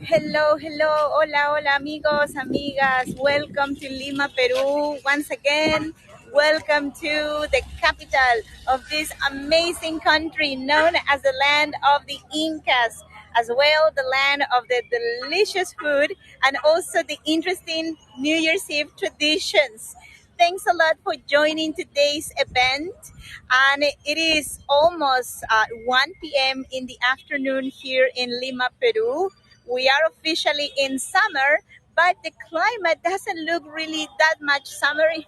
Hello, hello, hola, hola, amigos, amigas. Welcome to Lima, Peru. Once again, welcome to the capital of this amazing country known as the land of the Incas, as well the land of the delicious food and also the interesting New Year's Eve traditions. Thanks a lot for joining today's event. And it is almost 1 p.m. in the afternoon here in Lima, Peru. We are officially in summer, but the climate doesn't look really that much summery.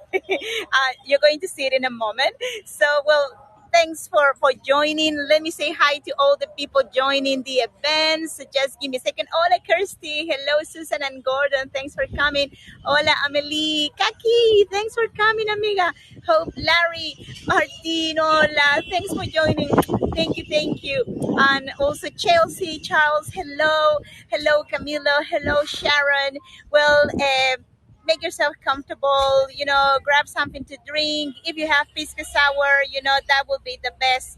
You're going to see it in a moment. So, well, thanks for joining. Let me say hi to all the people joining the event. So just give me a second. Hola, Kirsty. Hello, Susan and Gordon. Thanks for coming. Hola, Amelie. Kaki. Thanks for coming, amiga. Hope, Larry, Martin. Hola. Thanks for joining. Thank you, thank you. And also Chelsea, Charles. Hello. Hello, Camilo. Hello, Sharon. Well, make yourself comfortable, grab something to drink. If you have pisco sour, that will be the best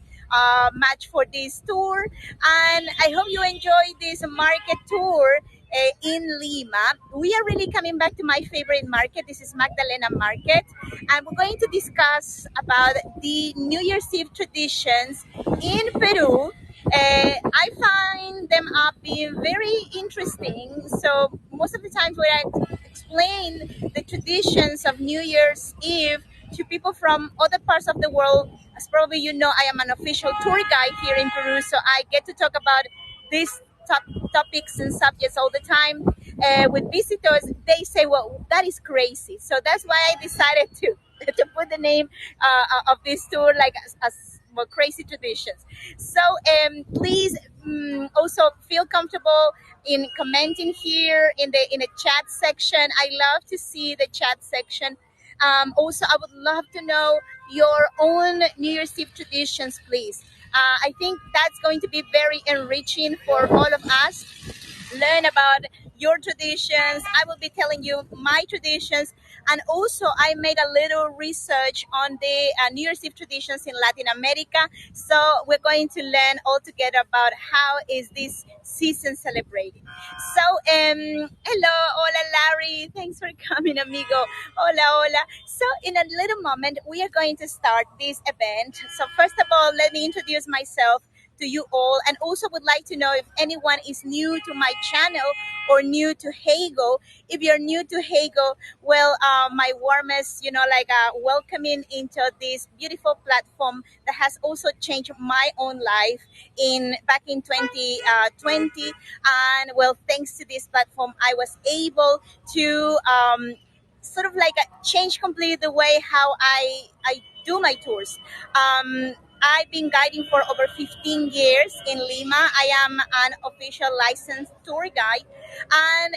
match for this tour. And I hope you enjoy this market tour in Lima. We are really coming back to my favorite market. This is Magdalena Market, and we're going to discuss about the New Year's Eve traditions in Peru. I find them being very interesting. So most of the times when I explain the traditions of New Year's Eve to people from other parts of the world, as probably you know, I am an official tour guide here in Peru, so I get to talk about these topics and subjects all the time with visitors. They say, "Well, that is crazy." So that's why I decided to to put the name of this tour like as well, crazy traditions. So please also feel comfortable in commenting here in the chat section. I love to see the chat section. Also, I would love to know your own New Year's Eve traditions, please. I think that's going to be very enriching for all of us. Learn about your traditions. I will be telling you my traditions. And also, I made a little research on the New Year's Eve traditions in Latin America. So we're going to learn all together about how is this season celebrated. So, hello, hola, Larry. Thanks for coming, amigo. Hola, hola. So, in a little moment, we are going to start this event. So, first of all, let me introduce myself to you all, and also would like to know if anyone is new to my channel or new to Hago. If you're new to Hago, well, my warmest, welcoming into this beautiful platform that has also changed my own life in back in 2020. And well, thanks to this platform, I was able to sort of like change completely the way how I do my tours. I've been guiding for over 15 years in Lima. I am an official licensed tour guide, and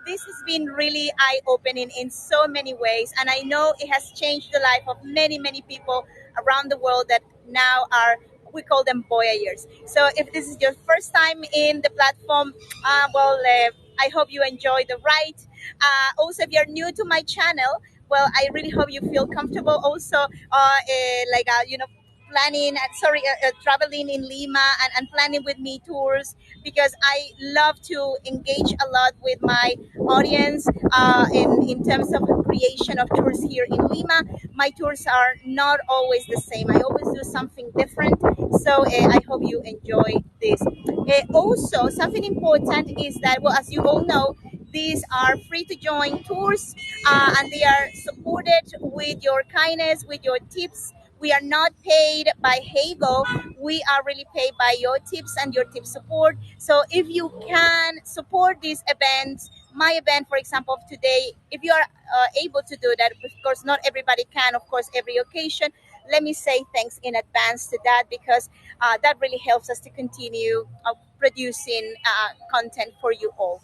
this has been really eye-opening in so many ways. And I know it has changed the life of many, many people around the world that now are, we call them voyagers. So if this is your first time in the platform, I hope you enjoy the ride. Also, if you're new to my channel, well, I really hope you feel comfortable also planning traveling in Lima and planning with me tours, because I love to engage a lot with my audience in terms of creation of tours here in Lima. My tours are not always the same. I always do something different. So I hope you enjoy this. Also, something important is that, well, as you all know, these are free to join tours, and they are supported with your kindness, with your tips. We are not paid by Hago. We are really paid by your tips and your tip support. So if you can support these events, my event, for example, of today, if you are able to do that, of course, not everybody can, of course, every occasion. Let me say thanks in advance to that, because that really helps us to continue producing content for you all.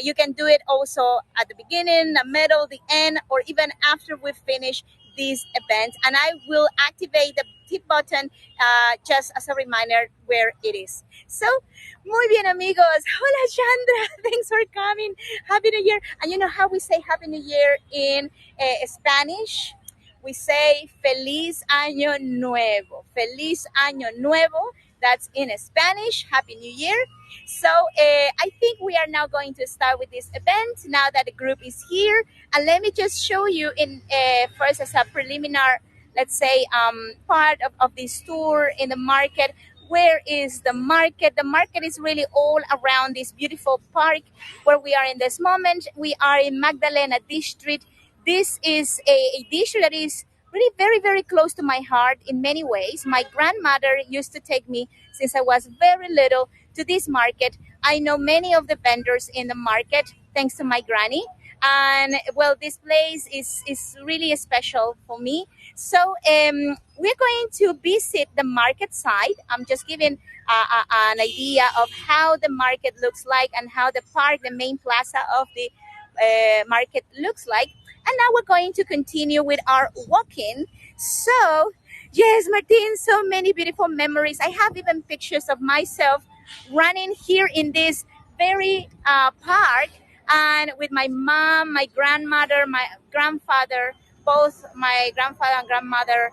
You can do it also at the beginning, the middle, the end, or even after we finish this event. And I will activate the tip button just as a reminder where it is. So, muy bien, amigos. Hola, Chandra. Thanks for coming. Happy New Year. And you know how we say Happy New Year in Spanish? We say Feliz Año Nuevo. Feliz Año Nuevo That's in Spanish. Happy New Year. So I think we are now going to start with this event now that the group is here. And let me just show you in first as a preliminary, let's say, part of this tour in the market. Where is the market? The market is really all around this beautiful park where we are in this moment. We are in Magdalena district. This is a district that is really very, very close to my heart in many ways. My grandmother used to take me since I was very little to this market. I know many of the vendors in the market thanks to my granny. And well, this place is really special for me. So we're going to visit the market side. I'm just giving an idea of how the market looks like and how the park, the main plaza of the market looks like. And now we're going to continue with our walking. So, yes, Martin, so many beautiful memories. I have even pictures of myself running here in this very park and with my mom, my grandmother, my grandfather. Both my grandfather and grandmother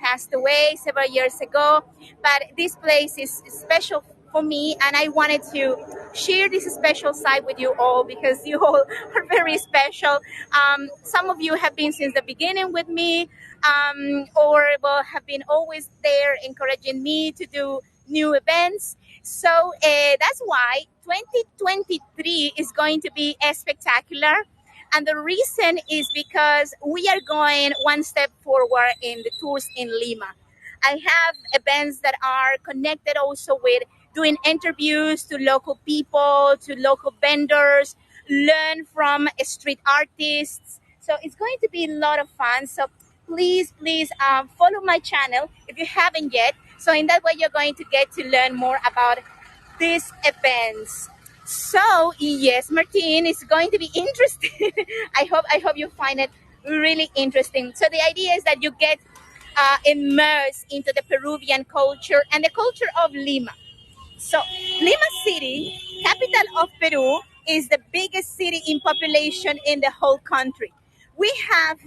passed away several years ago. But this place is special for me, and I wanted to share this special side with you all because you all are very special. Some of you have been since the beginning with me, or well, have been always there encouraging me to do new events. So that's why 2023 is going to be spectacular. And the reason is because we are going one step forward in the tours in Lima. I have events that are connected also with doing interviews to local people, to local vendors, learn from street artists. So it's going to be a lot of fun. So please follow my channel if you haven't yet. So in that way, you're going to get to learn more about these events. So yes, Martin, it's going to be interesting. I hope you find it really interesting. So the idea is that you get immersed into the Peruvian culture and the culture of Lima. So, Lima City, capital of Peru, is the biggest city in population in the whole country. We have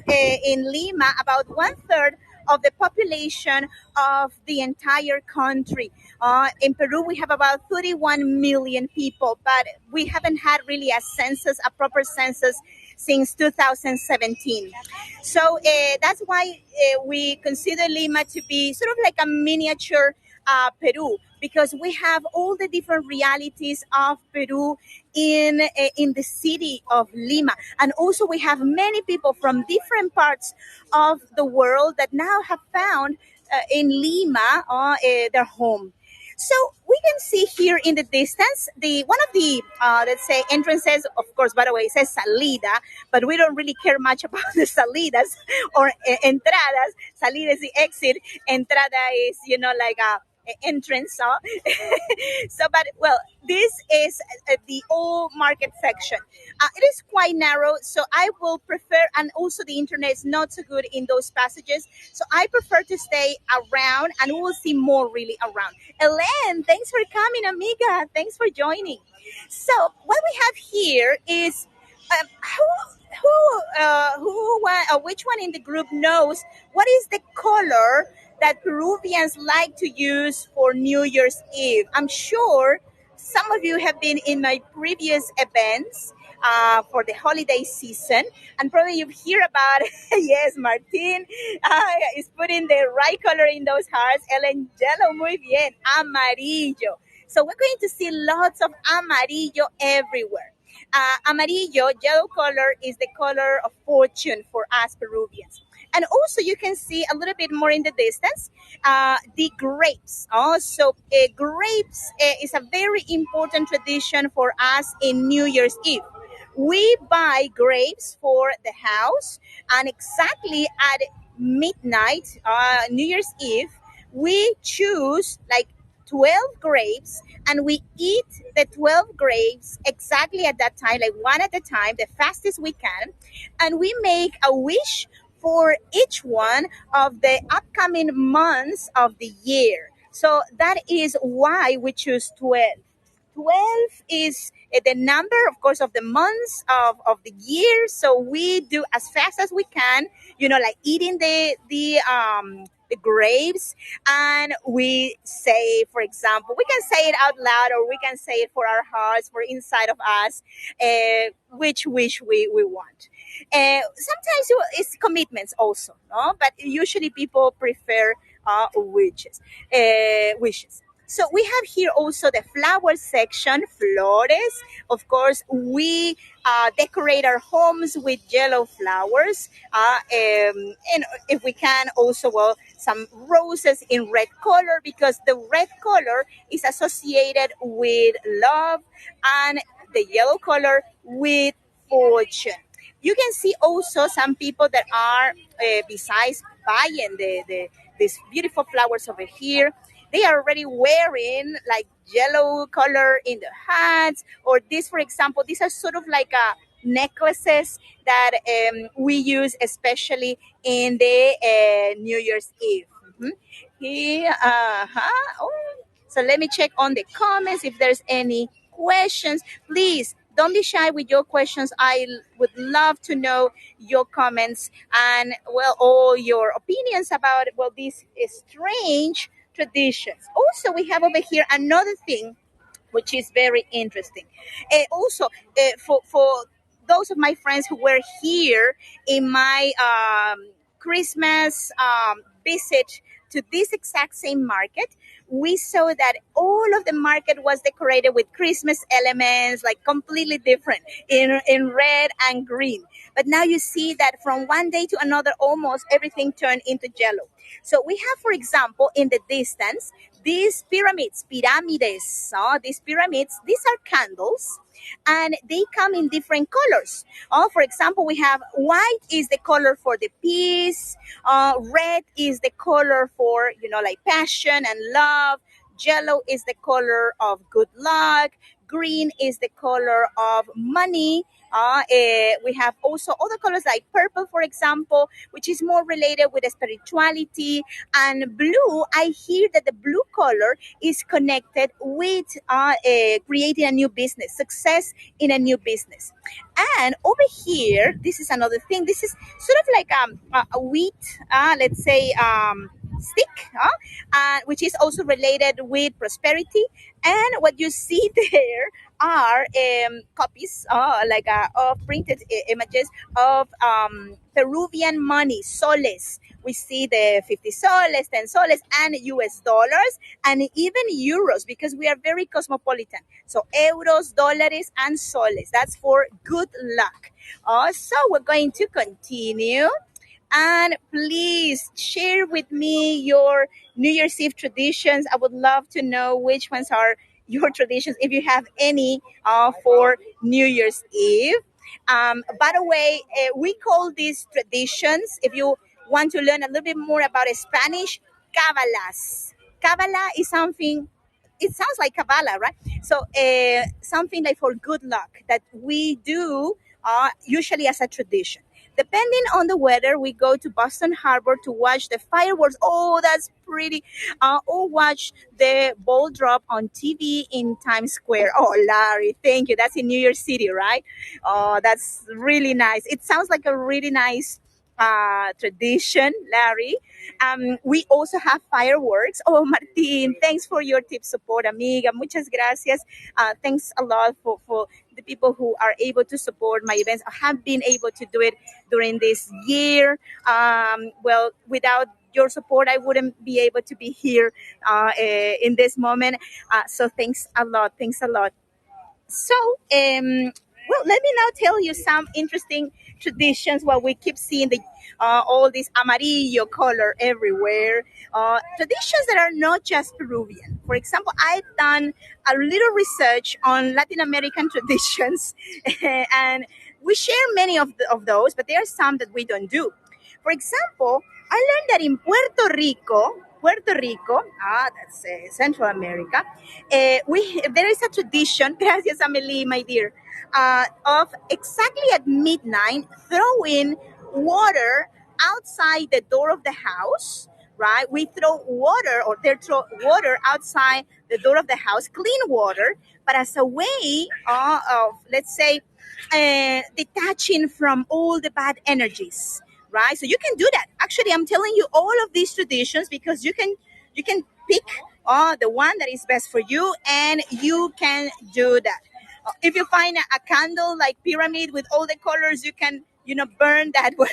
in Lima about one third of the population of the entire country. In Peru, we have about 31 million people, but we haven't had really a census, a proper census, since 2017. So that's why we consider Lima to be sort of like a miniature Peru because we have all the different realities of Peru in the city of Lima, and also we have many people from different parts of the world that now have found in Lima their home. So we can see here in the distance the one of the let's say entrances. Of course, by the way, it says salida, but we don't really care much about the salidas or entradas. Salida is the exit. Entrada is like a entrance. So, but well, this is the old market section. It is quite narrow, so I will prefer, and also the internet is not so good in those passages, so I prefer to stay around, and we will see more really around. Ellen, thanks for coming, amiga. Thanks for joining. So what we have here is which one in the group knows what is the color that Peruvians like to use for New Year's Eve? I'm sure some of you have been in my previous events for the holiday season, and probably you hear about yes, Martin is putting the right color in those hearts. Ellen, Jello, muy bien, amarillo. So we're going to see lots of amarillo everywhere. Amarillo, yellow color, is the color of fortune for us Peruvians. And also, you can see a little bit more in the distance the grapes. Also, grapes is a very important tradition for us in New Year's Eve. We buy grapes for the house, and exactly at midnight, New Year's Eve, we choose like 12 grapes and we eat the 12 grapes exactly at that time, like one at a time, the fastest we can. And we make a wish for each one of the upcoming months of the year. So that is why we choose 12. 12 is the number, of course, of the months of the year. So we do as fast as we can, like eating the the grapes, and we say, for example, we can say it out loud or we can say it for our hearts, for inside of us, which wish we want. Sometimes it's commitments also, no? But usually people prefer wishes. So we have here also the flower section, flores. Of course, we decorate our homes with yellow flowers. And if we can, also, well, some roses in red color because the red color is associated with love and the yellow color with fortune. You can see also some people that are, besides buying these beautiful flowers over here, they are already wearing like yellow color in the hats, or this, for example, these are sort of like necklaces that we use especially in the New Year's Eve. Mhm. Here, oh, so let me check on the comments if there's any questions. Please don't be shy with your questions. I would love to know your comments and, well, all your opinions about, well, these strange traditions. Also, we have over here another thing which is very interesting. Also, for those of my friends who were here in my Christmas visit to this exact same market, we saw that all of the market was decorated with Christmas elements, like completely different in red and green. But now you see that from one day to another, almost everything turned into Jello. So we have, for example, in the distance, these pyramids. These pyramids, these are candles, and they come in different colors. For example, we have white is the color for the peace, red is the color for, like passion and love. Yellow is the color of good luck. Green is the color of money. We have also other colors like purple, for example, which is more related with spirituality. And blue, I hear that the blue color is connected with creating a new business, success in a new business. And over here, this is another thing. This is sort of like a wheat, let's say, stick, which is also related with prosperity. And what you see there are copies, of printed images of Peruvian money, soles. We see the 50 soles, 10 soles, and US dollars, and even euros, because we are very cosmopolitan. So euros, dollars, and soles. That's for good luck. So we're going to continue. And please share with me your New Year's Eve traditions. I would love to know which ones are your traditions, if you have any, for New Year's Eve. By the way, we call these traditions, if you want to learn a little bit more about Spanish, Kabbalahs. Kabbalah is something, it sounds like Kabbalah, right? So something like for good luck that we do usually as a tradition. Depending on the weather, we go to Boston Harbor to watch the fireworks. Oh, that's pretty. Or watch the ball drop on TV in Times Square. Oh, Larry, thank you. That's in New York City, right? Oh, that's really nice. It sounds like a really nice tradition, Larry. We also have fireworks. Oh, Martin, thanks for your tip support, amiga. Muchas gracias. Thanks a lot for the people who are able to support my events. I have been able to do it during this year. Well, without your support, I wouldn't be able to be here in this moment. So thanks a lot. Thanks a lot. So, well, let me now tell you some interesting traditions while we keep seeing the all this amarillo color everywhere. Traditions that are not just Peruvian. For example, I've done a little research on Latin American traditions, and we share many of those, but there are some that we don't do. For example, I learned that in Puerto Rico, that's Central America, there is a tradition, gracias Amelie, my dear, of exactly at midnight throwing water outside the door of the house, right? We throw water, or they throw water outside the door of the house, clean water, but as a way of, let's say, detaching from all the bad energies, right? So you can do that. Actually, I'm telling you all of these traditions because you can pick the one that is best for you, and you can do that. If you find a candle like pyramid with all the colors, you can burn that one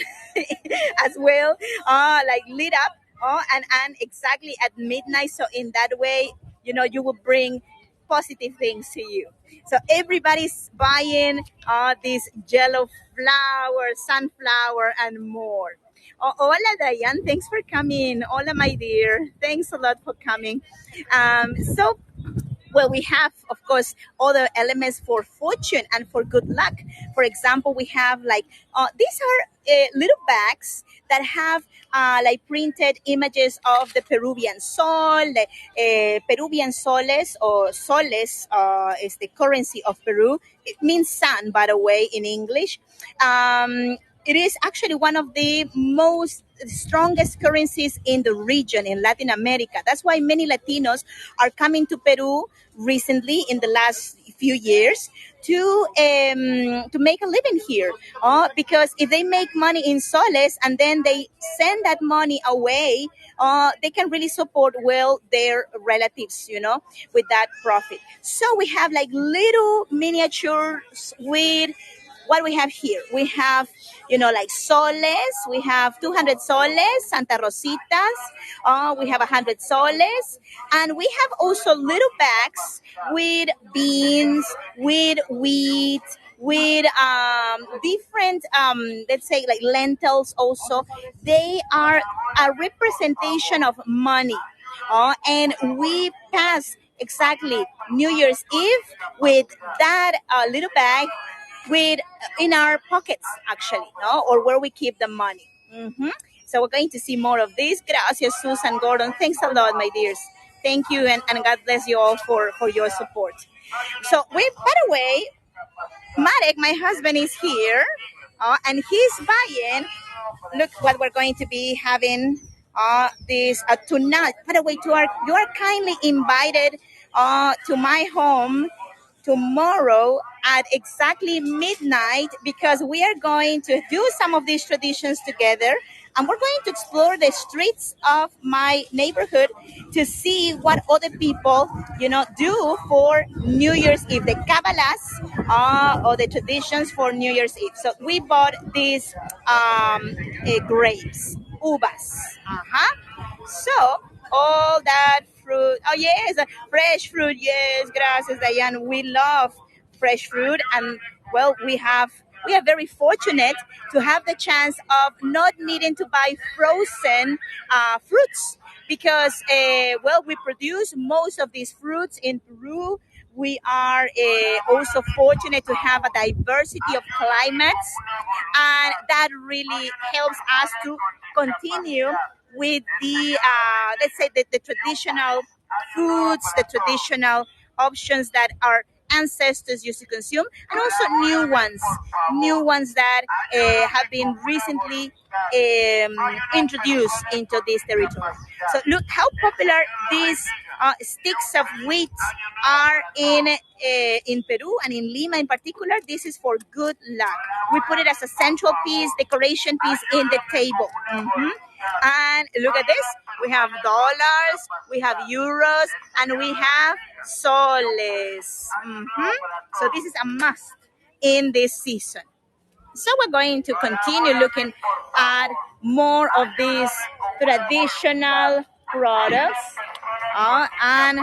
as well, like lit up, and exactly at midnight. So in that way, you will bring positive things to you. So everybody's buying this Jello flour, sunflower, and more. Hola, Diane. Thanks for coming. Hola, my dear. Thanks a lot for coming. So well, we have, of course, other elements for fortune and for good luck. For example, we have like these are little bags that have like printed images of the Peruvian sol. Peruvian soles or soles is the currency of Peru. It means sun, by the way, in English. It is actually one of the most strongest currencies in the region in Latin America. That's why many Latinos are coming to Peru recently in the last few years to make a living here. Because if they make money in soles and then they send that money away, they can really support well their relatives, with that profit. So we have like little miniatures with what we have here. We have, like soles. We have 200 soles, Santa Rositas. We have 100 soles. And we have also little bags with beans, with wheat, with different, let's say, like lentils also. They are a representation of money. And we pass exactly New Year's Eve with that little bag with in our pockets actually, no, or where we keep the money. So we're going to see more of this. Gracias, Susan Gordon. Thanks a lot, my dears. Thank you, and God bless you all for your support. So we, by the way, Marek, my husband, is here, and he's buying. Look what we're going to be having this tonight. By the way, you are kindly invited to my home tomorrow at exactly midnight, because we are going to do some of these traditions together, and we're going to explore the streets of my neighborhood to see what other people do for New Year's Eve, the Kabbalahs or the traditions for New Year's Eve. So we bought these grapes, uvas. So all that fruit. Oh yes, fresh fruit. Yes, gracias, Diane. We love fresh fruit, and well, we are very fortunate to have the chance of not needing to buy frozen fruits, because well, we produce most of these fruits in Peru. We are also fortunate to have a diversity of climates, and that really helps us to continue with the let's say the traditional foods, the traditional options that our ancestors used to consume, and also new ones that have been recently introduced into this territory. So look how popular these sticks of wheat are in Peru and in Lima in particular. This is for good luck. We put it as a central piece, decoration piece in the table. And look at this. We have dollars, we have euros, and we have soles. So this is a must in this season. So we're going to continue looking at more of these traditional products. And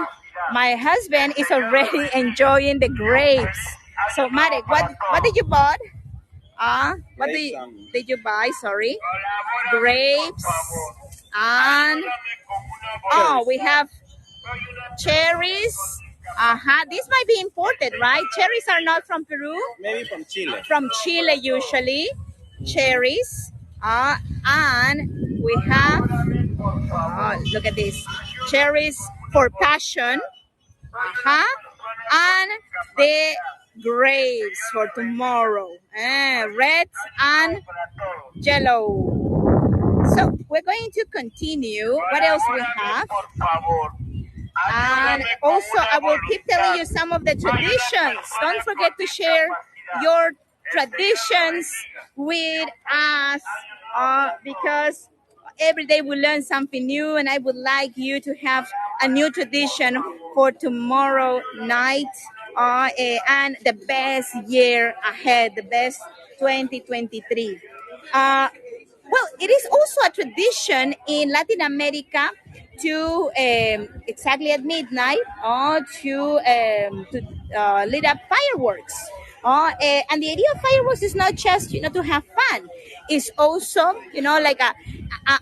my husband is already enjoying the grapes. So Marek, what did you buy? What did you buy? Sorry, grapes, and we have cherries. This might be imported, right? Cherries are not from Peru. Maybe from Chile. From Chile, usually. Cherries. And we have, look at this, cherries for passion. And the grapes for tomorrow. Red and yellow. So we're going to continue. What else we have? And also, I will keep telling you some of the traditions. Don't forget to share your traditions with us because every day we learn something new, and I would like you to have a new tradition for tomorrow night, and the best year ahead, the best 2023. Uh, well, it is also a tradition in Latin America to exactly at midnight to lit up fireworks. And the idea of fireworks is not just to have fun. It's also like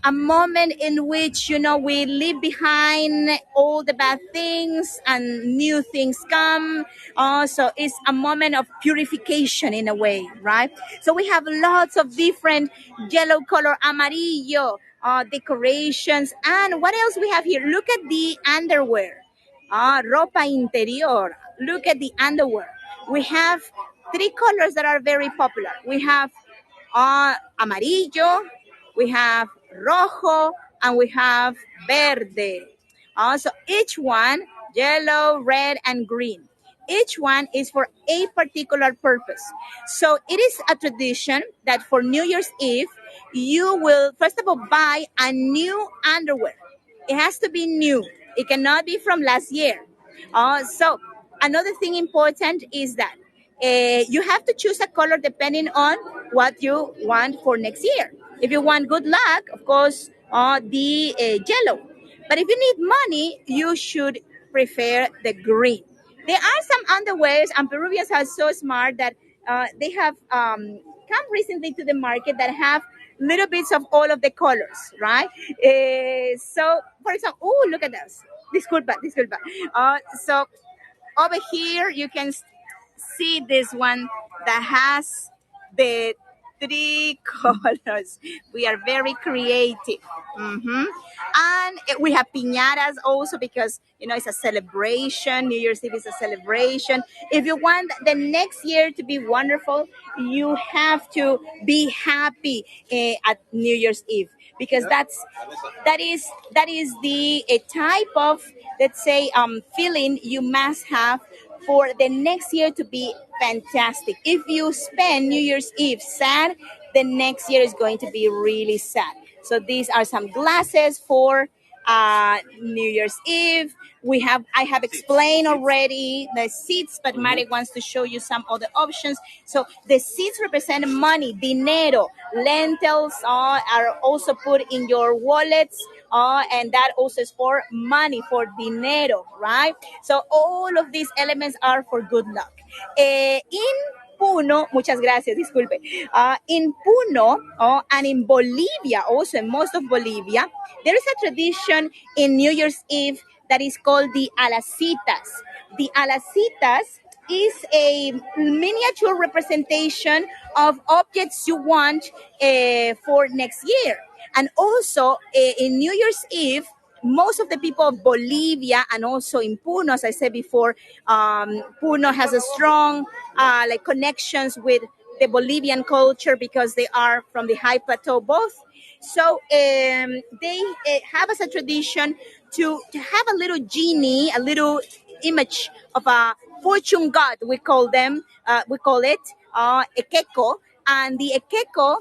a moment in which we leave behind all the bad things and new things come. So it's a moment of purification in a way, right? So we have lots of different yellow color, amarillo decorations. And what else we have here? Look at the underwear. Ropa interior. Look at the underwear. We have three colors that are very popular. We have amarillo, we have rojo, and we have verde. So each one, yellow, red, and green. Each one is for a particular purpose. So it is a tradition that for New Year's Eve, you will first of all buy a new underwear. It has to be new. It cannot be from last year. So another thing important is that you have to choose a color depending on what you want for next year. If you want good luck, of course, the yellow. But if you need money, you should prefer the green. There are some underwears, and Peruvians are so smart that they have come recently to the market that have little bits of all of the colors, right? So, for example, oh, look at this. Disculpa, disculpa. So over here, you can see this one that has the three colors. We are very creative. Mhm. And we have piñatas also because it's a celebration. New Year's Eve is a celebration. If you want the next year to be wonderful, you have to be happy at New Year's Eve because that is the a type of, let's say, feeling you must have for the next year to be fantastic. If you spend New Year's Eve sad, the next year is going to be really sad. So these are some glasses for New Year's Eve. I have explained already the seeds, but Mari wants to show you some other options. So the seeds represent money, dinero. Lentils are also put in your wallets, and that also is for money, for dinero, right? So all of these elements are for good luck. In Puno, muchas gracias, disculpe. In Puno and in Bolivia, also in most of Bolivia, there is a tradition in New Year's Eve that is called the Alacitas. The Alacitas is a miniature representation of objects you want for next year. And also in New Year's Eve, most of the people of Bolivia and also in Puno, as I said before, Puno has a strong like connections with the Bolivian culture because they are from the high plateau both. So they have as a tradition to have a little genie, a little image of a fortune god. We call it ekeko, and the ekeko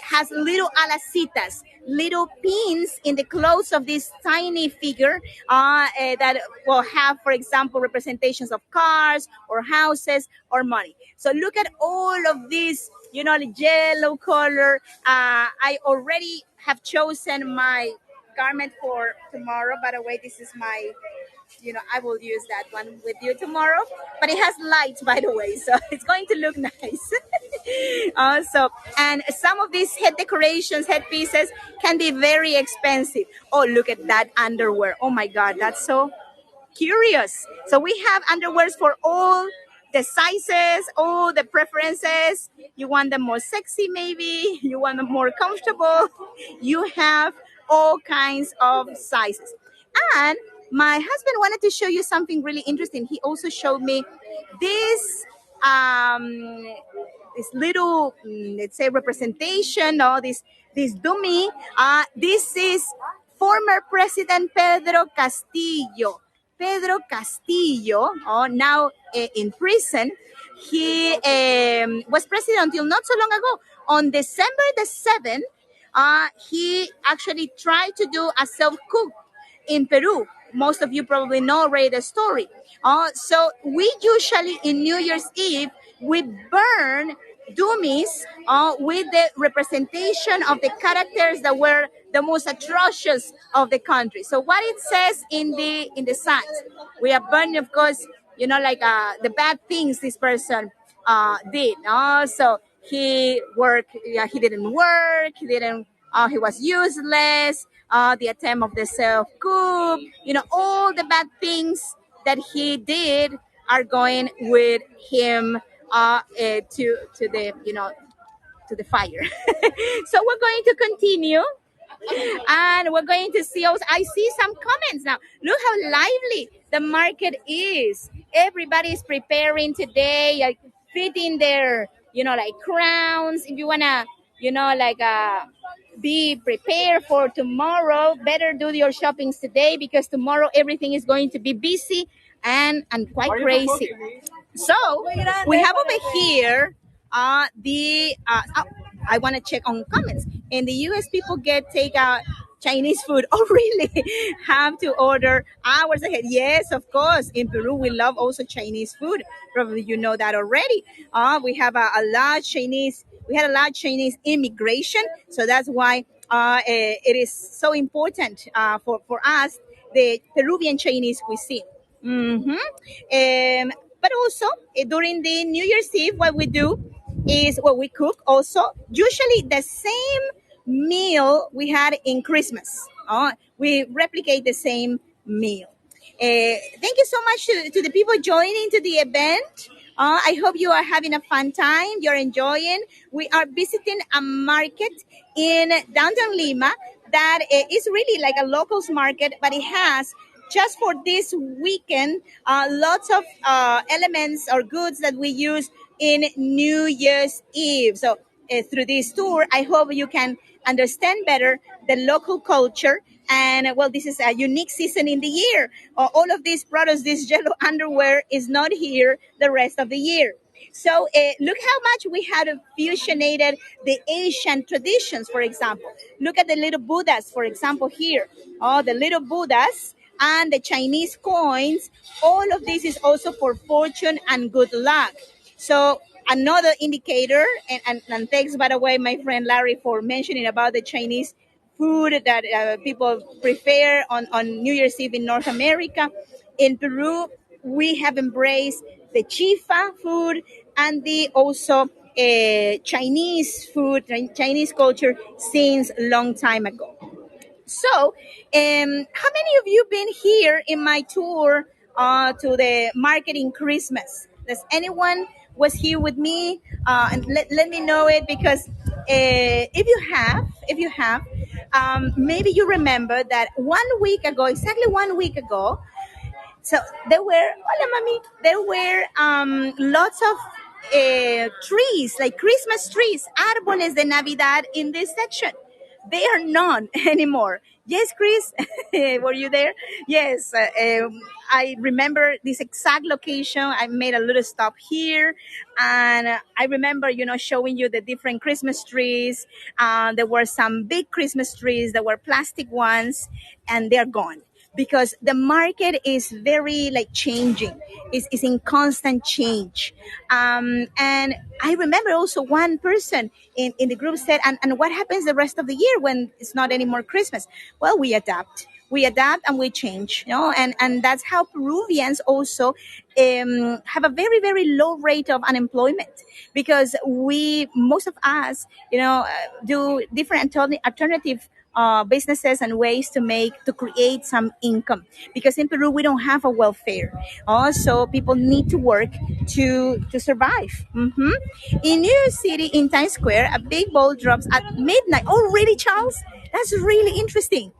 has little alacitas, little pins in the clothes of this tiny figure that will have, for example, representations of cars or houses or money. So look at all of these, the yellow color. I already have chosen my garment for tomorrow. By the way, this is my, I will use that one with you tomorrow. But it has lights, by the way, so it's going to look nice. Also, and some of these head decorations, head pieces can be very expensive. Oh, look at that underwear. Oh my God, that's so curious. So we have underwears for all the sizes, all the preferences. You want them more sexy, maybe. You want them more comfortable. You have all kinds of sizes. And my husband wanted to show you something really interesting. He also showed me this this little, let's say, representation, or this dummy. This is former President Pedro Castillo. Pedro Castillo, now in prison. He was president until not so long ago. On December the 7th, he actually tried to do a self cook in Peru. Most of you probably know already the story. So we usually in New Year's Eve we burn dummies with the representation of the characters that were the most atrocious of the country. So what it says in the signs, we are burning, of course, like the bad things this person did. So he worked. Yeah, he didn't work. He didn't. He was useless. The attempt of the self coup. All the bad things that he did are going with him to the to the fire. So we're going to continue and we're going to see also, I see some comments now. Look how lively the market is. Everybody is preparing today, like fitting their, like crowns. If you wanna, like be prepared for tomorrow, better do your shoppings today because tomorrow everything is going to be busy and quite crazy. So we have over here the I want to check on comments. In the U.S., people get takeout Chinese food. Oh, really? Have to order hours ahead? Yes, of course. In Peru, we love also Chinese food. Probably you know that already. We have a large Chinese. We had a large Chinese immigration, so that's why it is so important for us the Peruvian Chinese cuisine. hmm but also during the New Year's Eve, what we do is what we cook also. Usually the same meal we had in Christmas. We replicate the same meal. Thank you so much to the people joining to the event. I hope you are having a fun time. You're enjoying. We are visiting a market in downtown Lima that is really like a locals market, but it has just for this weekend lots of elements or goods that we use in New Year's Eve. So through this tour, I hope you can understand better the local culture. And well, this is a unique season in the year. All of these products, this Jello underwear is not here the rest of the year. So look how much we had fusionated the Asian traditions, for example. Look at the little Buddhas, for example, here. Oh, the little Buddhas and the Chinese coins. All of this is also for fortune and good luck. So another indicator, and thanks, by the way, my friend Larry, for mentioning about the Chinese food that people prefer on New Year's Eve in North America. In Peru, we have embraced the chifa food and the also Chinese food, Chinese culture since a long time ago. So, how many of you been here in my tour to the market in Christmas? Does anyone was here with me? And let me know it because if you have, maybe you remember that 1 week ago, exactly 1 week ago, so there were, hola mami, there were lots of trees, like Christmas trees, árboles de Navidad in this section. They are none anymore. Yes, Chris, were you there? Yes, I remember this exact location. I made a little stop here, and I remember, showing you the different Christmas trees. There were some big Christmas trees. There were plastic ones, and they're gone because the market is very like changing. It's in constant change. And I remember also one person in the group said, and what happens the rest of the year when it's not anymore Christmas? Well, we adapt. We adapt and we change, and that's how Peruvians also have a very, very low rate of unemployment because most of us, do different alternative businesses and ways to create some income because in Peru we don't have a welfare. Also, people need to work to survive. In New York City, in Times Square, a big ball drops at midnight. Oh, really, Charles? That's really interesting.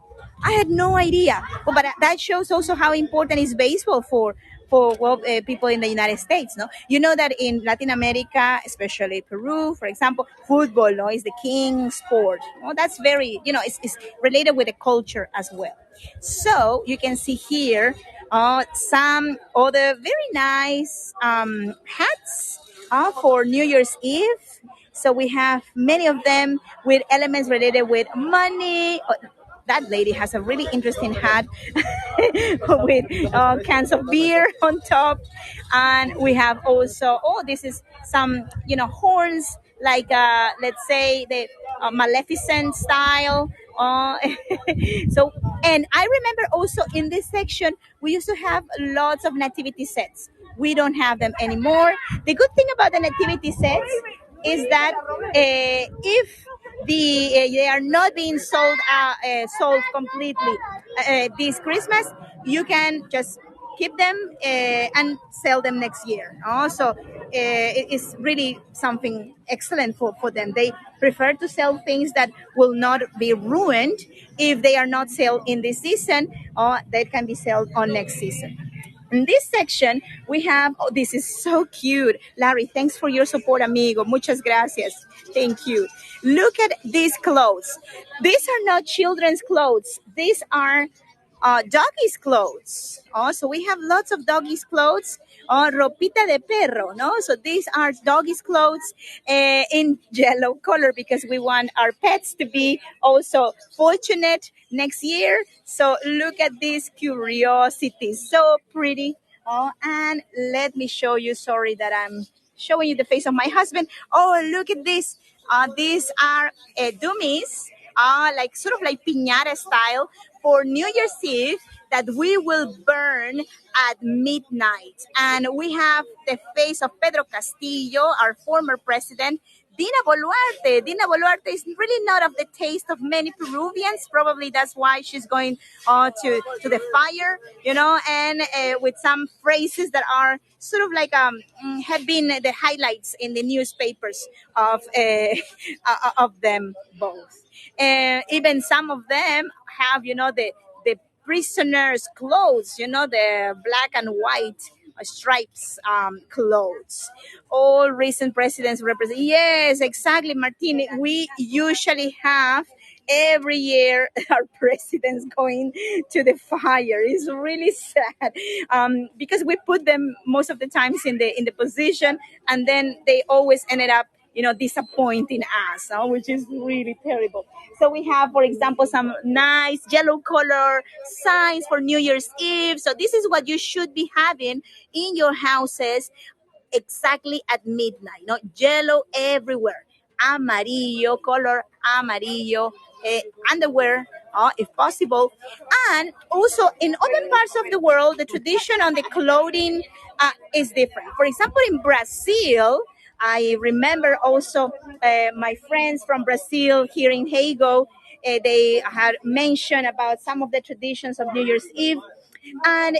I had no idea. But that shows also how important is baseball for people in the United States. No, you know that in Latin America, especially Peru, for example, football, no, is the king sport. Oh, that's very, it's related with the culture as well. So you can see here some other very nice hats for New Year's Eve. So we have many of them with elements related with money. That lady has a really interesting hat with cans of beer on top. And we have also, oh, this is some, horns, like, let's say, the Maleficent style. Uh, so, and I remember also in this section, we used to have lots of nativity sets. We don't have them anymore. The good thing about the nativity sets is that if they are not being sold completely this Christmas, you can just keep them and sell them next year. Also, it's really something excellent for them. They prefer to sell things that will not be ruined if they are not sold in this season, or they can be sold on next season. In this section, we have, oh, this is so cute. Larry, thanks for your support, amigo. Muchas gracias. Thank you. Look at these clothes. These are not children's clothes. These are doggies' clothes. Oh, so we have lots of doggies' clothes. Oh, ropita de perro, no? So these are doggies' clothes in yellow color because we want our pets to be also fortunate next year. So look at these curiosities. So pretty. Oh, and let me show you. Sorry that I'm showing you the face of my husband. Oh, look at this. These are dummies, like sort of like piñata style for New Year's Eve that we will burn at midnight. And we have the face of Pedro Castillo, our former president. Dina Boluarte. Dina Boluarte is really not of the taste of many Peruvians. Probably that's why she's going to the fire, and with some phrases that are sort of like had been the highlights in the newspapers of them both. Even some of them have, the prisoners' clothes, the black and white stripes clothes. All recent presidents represent. Yes, exactly, Martine. We usually have every year our presidents going to the fire. It's really sad because we put them most of the times in the position, and then they always ended up disappointing us, which is really terrible. So we have, for example, some nice yellow color signs for New Year's Eve. So this is what you should be having in your houses exactly at midnight. No, yellow everywhere, amarillo color, amarillo underwear, if possible. And also in other parts of the world, the tradition on the clothing is different. For example, in Brazil, I remember also my friends from Brazil here in Hago. They had mentioned about some of the traditions of New Year's Eve, and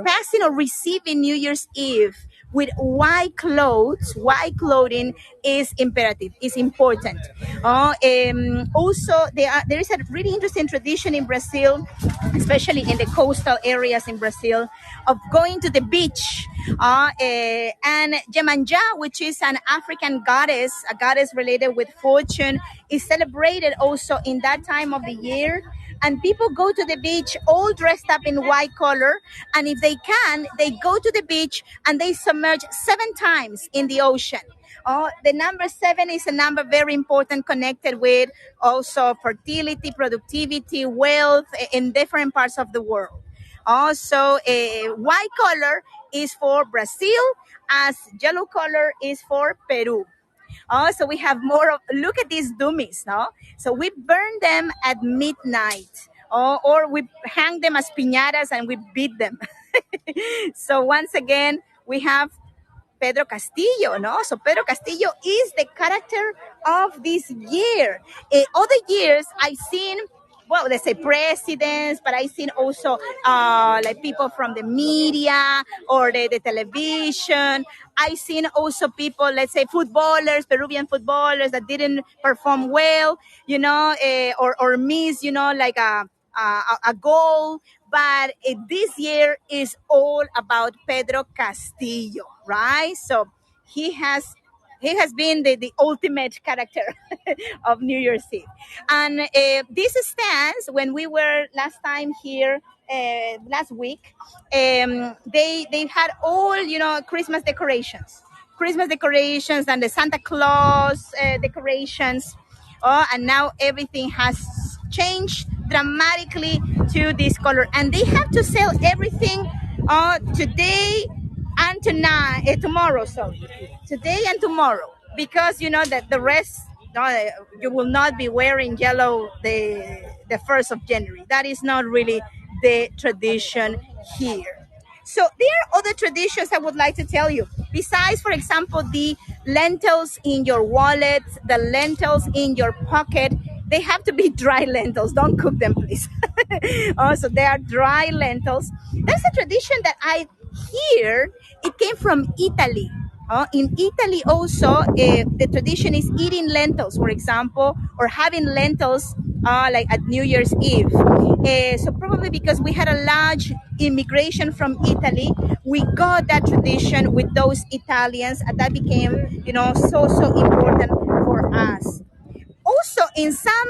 passing or receiving New Year's Eve with white clothing is imperative, is important. Also, there is a really interesting tradition in Brazil, especially in the coastal areas in Brazil, of going to the beach. And Jemanja, which is an African goddess, a goddess related with fortune, is celebrated also in that time of the year, and people go to the beach all dressed up in white color, and if they can, they go to the beach and they submerge 7 times in the ocean. The number 7 is a number very important, connected with also fertility, productivity, wealth in different parts of the world. Also, white color is for Brazil, as yellow color is for Peru. So we have more of, look at these dummies, no? So we burn them at midnight, or we hang them as piñatas and we beat them. So once again, we have Pedro Castillo, no? So Pedro Castillo is the character of this year. Other years, I've seen, well, let's say presidents, but I've seen also like people from the media or the television. I've seen also people, let's say footballers, Peruvian footballers that didn't perform well, or miss, like a goal. But this year is all about Pedro Castillo, right? So he has been the ultimate character of New Year's Eve. And this stands, when we were last time here last week, they had all Christmas decorations. Christmas decorations and the Santa Claus decorations. Oh, and now everything has changed dramatically to this color, and they have to sell everything today and tonight, tomorrow. Sorry, today and tomorrow, because you know that the rest, you will not be wearing yellow the 1st of January. That is not really the tradition here. So there are other traditions I would like to tell you. Besides, for example, the lentils in your wallet, the lentils in your pocket, they have to be dry lentils. Don't cook them, please. Also, they are dry lentils. That's a tradition that I hear. It came from Italy. In Italy, also, the tradition is eating lentils, for example, or having lentils like at New Year's Eve. So probably because we had a large immigration from Italy, we got that tradition with those Italians, and that became, so important for us. Also, in some,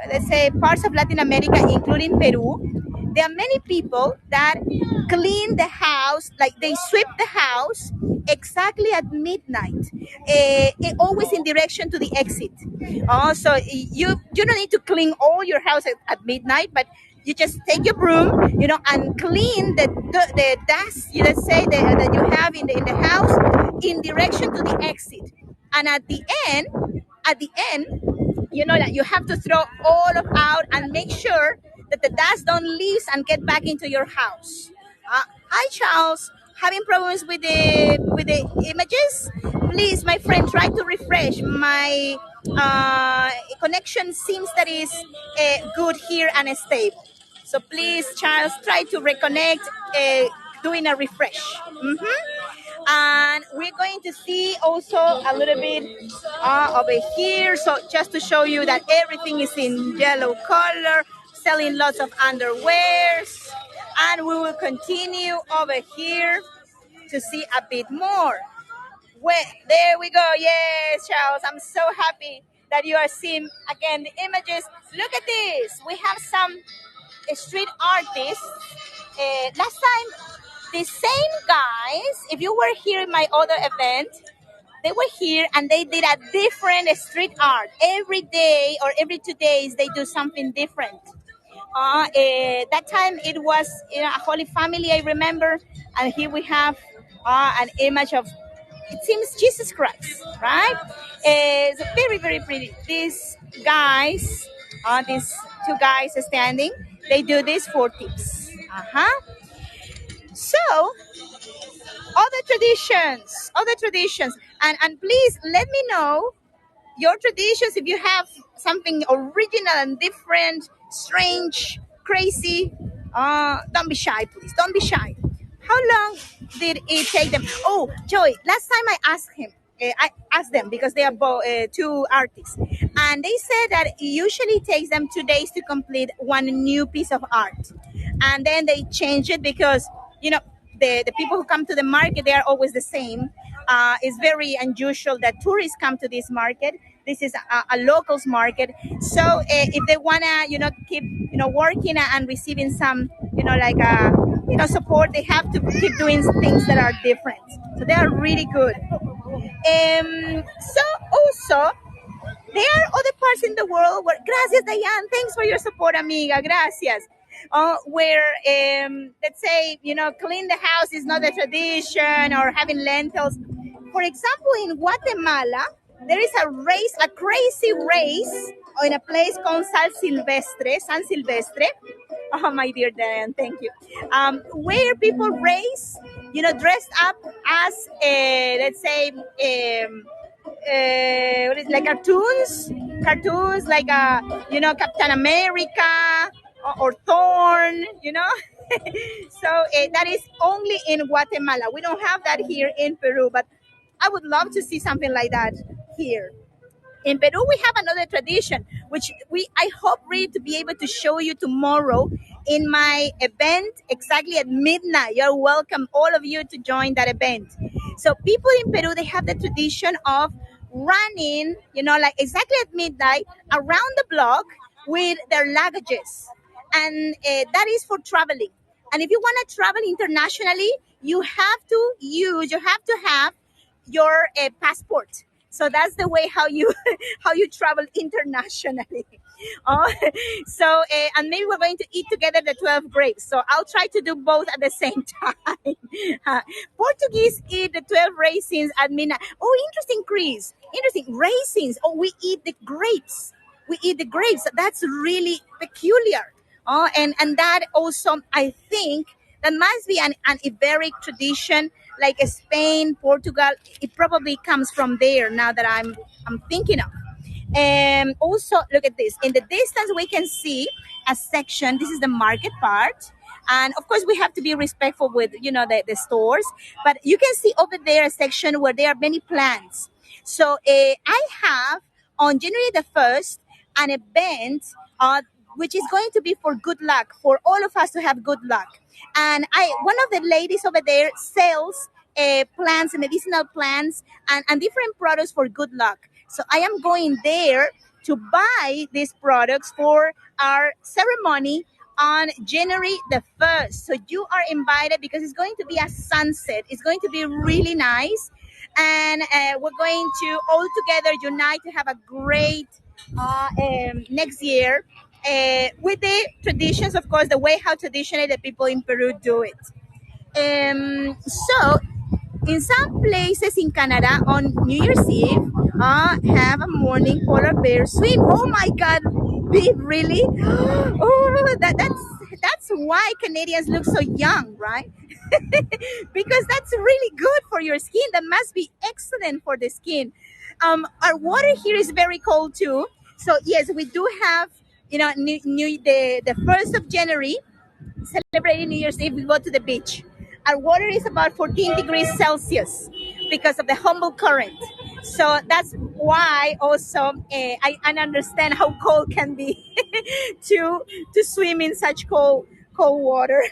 let's say, parts of Latin America, including Peru, there are many people that clean the house, like they sweep the house exactly at midnight, always in direction to the exit. So you don't need to clean all your house at midnight, but you just take your broom, and clean the dust, let's say, that you have in the house in direction to the exit. And at the end, that you have to throw all of out and make sure that the dust don't leave and get back into your house. Hi, Charles. Having problems with the images? Please, my friend, try to refresh. My connection seems that is good here and stable. So please, Charles, try to reconnect, doing a refresh. And we're going to see also a little bit over here, so just to show you that everything is in yellow color, selling lots of underwears. And we will continue over here to see a bit more. Well, there we go. Yes, Charles, I'm so happy that you are seeing again the images. Look at this. We have some street artists. Last time, the same guys, if you were here in my other event, they were here and they did a different street art. Every day or every 2 days, they do something different. That time it was a Holy Family, I remember. And here we have an image of, it seems, Jesus Christ, right? It's very, very pretty. These two guys standing, they do this for tips. So, other traditions. And please let me know your traditions, if you have something original and different, strange, crazy. Don't be shy, please. Don't be shy. How long did it take them? Oh, Joy, last time I asked them, because they are two artists, and they said that it usually takes them 2 days to complete one new piece of art. And then they change it because, you know, the people who come to the market, they are always the same. It's very unusual that tourists come to this market. This is a locals market. So if they wanna, keep, working and receiving some, support, they have to keep doing things that are different. So they are really good. So also, there are other parts in the world where, gracias, Diane, thanks for your support, amiga, gracias. Where, let's say, clean the house is not a tradition, or having lentils. For example, in Guatemala, there is a crazy race in a place called San Silvestre. Oh, my dear Diane, thank you. Where people race, dressed up as, let's say, what is, like cartoons like Captain America, or Thorn, so that is only in Guatemala. We don't have that here in Peru, but I would love to see something like that here. In Peru, we have another tradition, which I hope really to be able to show you tomorrow in my event exactly at midnight. You're welcome, all of you, to join that event. So people in Peru, they have the tradition of running, like exactly at midnight around the block with their luggages. And that is for traveling. And if you want to travel internationally, you have to have your passport. So that's the way how you how you travel internationally. Oh, so and maybe we're going to eat together the 12 grapes. So I'll try to do both at the same time. Portuguese eat the 12 raisins at midnight. Oh, interesting, Chris. Interesting raisins. Oh, we eat the grapes. We eat the grapes. That's really peculiar. Oh, and that also, I think, that must be an Iberic tradition, like Spain, Portugal. It probably comes from there. Now that I'm thinking of. And also, look at this. In the distance, we can see a section. This is the market part. And of course, we have to be respectful with, the stores. But you can see over there a section where there are many plants. So I have on January the 1st an event which is going to be for good luck, for all of us to have good luck. And one of the ladies over there sells plants, medicinal plants, and different products for good luck. So I am going there to buy these products for our ceremony on January the 1st. So you are invited because it's going to be a sunset. It's going to be really nice. And we're going to all together unite to have a great next year with the traditions, of course, the way how traditionally the people in Peru do it. So in some places in Canada on New Year's Eve, have a morning polar bear swim. Oh my God, Beef, really? Oh, that's why Canadians look so young, right? Because that's really good for your skin. That must be excellent for the skin. Our water here is very cold too. So yes, we do have, the 1st of January, celebrating New Year's Eve, we go to the beach. Our water is about 14 degrees Celsius because of the Humboldt current. So that's why also I understand how cold can be to swim in such cold water.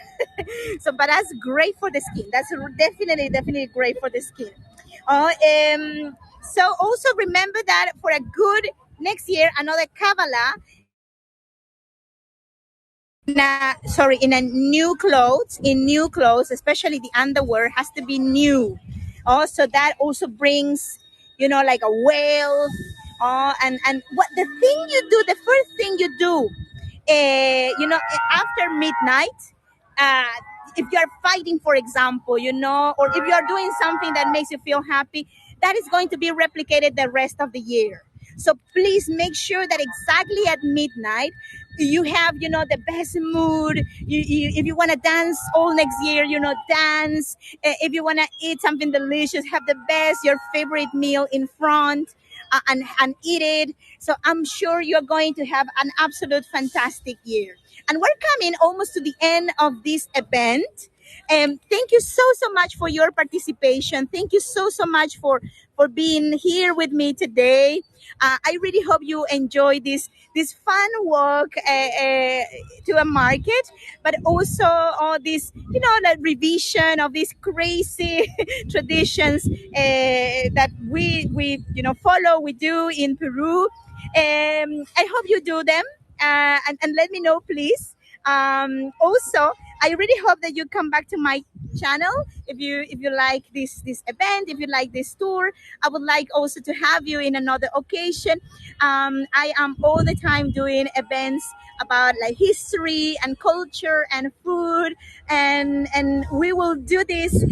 So, but that's great for the skin. That's definitely great for the skin. So also remember that for a good next year, another Kabbalah in a new clothes, especially the underwear has to be new. Also, that also brings, like a whale. And what the thing you do, the first thing you do, after midnight, uh, if you're fighting, for example, or if you're doing something that makes you feel happy, that is going to be replicated the rest of the year. So please make sure that exactly at midnight you have, the best mood. If you want to dance all next year, dance. If you want to eat something delicious, have the best, your favorite meal in front, and eat it. So I'm sure you're going to have an absolute fantastic year. And we're coming almost to the end of this event. Thank you so much for your participation. Thank you so much for being here with me today. I really hope you enjoy this fun walk to a market, but also all this, the revision of these crazy traditions that we follow, we do in Peru. I hope you do them, and let me know, please. Also, I really hope that you come back to my channel if you like this event, if you like this tour. I would like also to have you in another occasion. I am all the time doing events about like history and culture and food, and we will do this,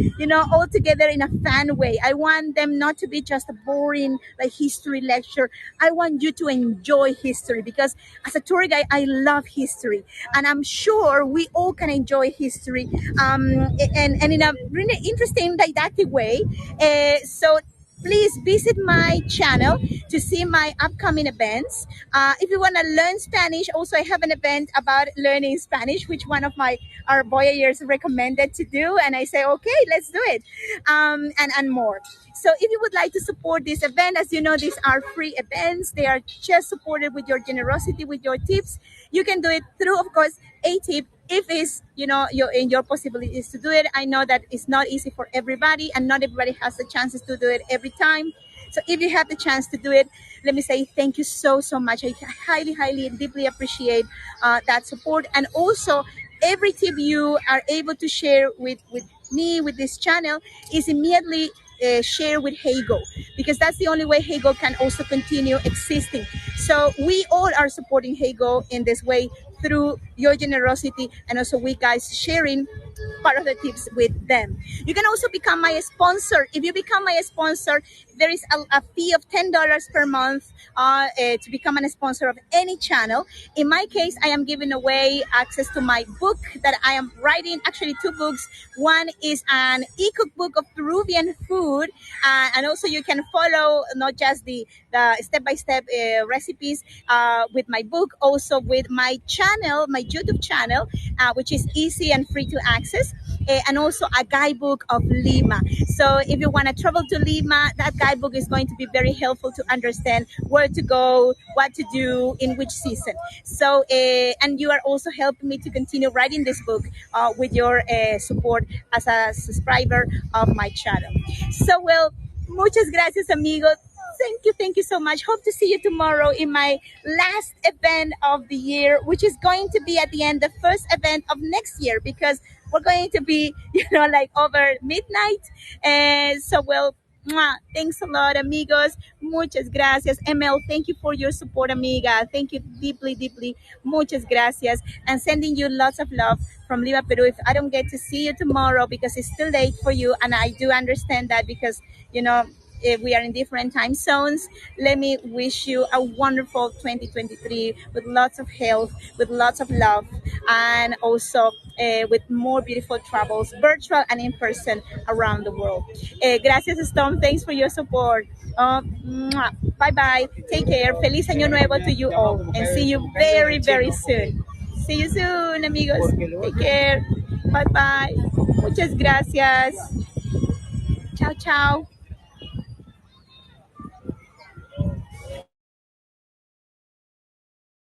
all together in a fun way. I want them not to be just a boring like history lecture. I want you to enjoy history, because as a tour guide, I love history, and I'm sure we all can enjoy history, and in a really interesting didactic way. So please visit my channel to see my upcoming events. If you want to learn Spanish, also I have an event about learning Spanish, which one of our voyagers recommended to do, and I say, okay, let's do it, and more. So if you would like to support this event, as you know, these are free events. They are just supported with your generosity, with your tips. You can do it through, of course, a tip, if it's, your possibilities to do it. I know that it's not easy for everybody, and not everybody has the chances to do it every time. So if you have the chance to do it, let me say thank you so much. I highly and deeply appreciate that support. And also, every tip you are able to share with me, with this channel, is immediately share with Heygo, because that's the only way Heygo can also continue existing. So we all are supporting Heygo in this way through your generosity, and also we guys sharing part of the tips with them. You can also become my sponsor. If you become my sponsor, there is a fee of $10 per month to become a sponsor of any channel. In my case, I am giving away access to my book that I am writing, actually two books. One is an e-cookbook of Peruvian food, and also you can follow not just the step-by-step recipes with my book, also with my channel, my YouTube channel, which is easy and free to access, and also a guidebook of Lima. So if you want to travel to Lima, that guidebook is going to be very helpful to understand where to go, what to do, in which season. So, and you are also helping me to continue writing this book with your support as a subscriber of my channel. So, well, muchas gracias, amigos. Thank you so much. Hope to see you tomorrow in my last event of the year, which is going to be at the end, the first event of next year, because we're going to be, like over midnight. And so, well, mwah, thanks a lot, amigos. Muchas gracias. ML, thank you for your support, amiga. Thank you deeply, deeply. Muchas gracias. And sending you lots of love from Lima, Peru. If I don't get to see you tomorrow because it's still late for you, and I do understand that because, we are in different time zones. Let me wish you a wonderful 2023 with lots of health, with lots of love, and also with more beautiful travels, virtual and in person, around the world. Gracias, Storm. Thanks for your support. Bye bye. Take care. Feliz Año Nuevo to you all, and see you very, very soon. See you soon, amigos. Take care. Bye bye. Muchas gracias. Chao, chao.